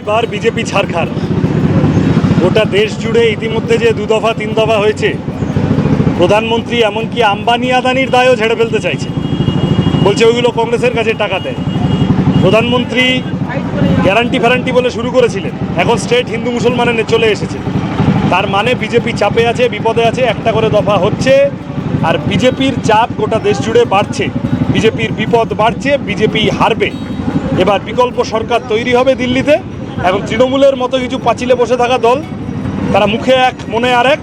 এবার বিজেপি ছাড়খাড় গোটা দেশ জুড়ে ইতিমধ্যে যে 2 দফা 3 দফা হয়েছে, প্রধানমন্ত্রী এমনকি আম্বানি আদানির দায়ও ঝেড়ে ফেলতে চাইছে, বলছে ওইগুলো কংগ্রেসের কাছে টাকা দেয়। প্রধানমন্ত্রী গ্যারান্টি ফ্যারান্টি বলে শুরু করেছিলেন, এখন স্টেট হিন্দু মুসলমানের চলে এসেছে। তার মানে বিজেপি চাপে আছে, বিপদে আছে, একটা করে দফা হচ্ছে আর বিজেপির চাপ গোটা দেশ জুড়ে বাড়ছে, বিজেপির বিপদ বাড়ছে, বিজেপি হারবে। এবার বিকল্প সরকার তৈরি হবে দিল্লিতে। এখন তৃণমূলের মতো কিছু পাঁচিলে বসে থাকা দল, তারা মুখে এক মনে আরেক,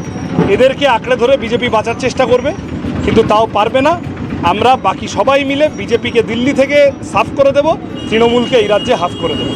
এদেরকে আঁকড়ে ধরে বিজেপি বাঁচার চেষ্টা করবে, কিন্তু তাও পারবে না। আমরা বাকি সবাই মিলে বিজেপিকে দিল্লি থেকে সাফ করে দেব, তৃণমূলকে এই রাজ্যে হাফ করে দেব।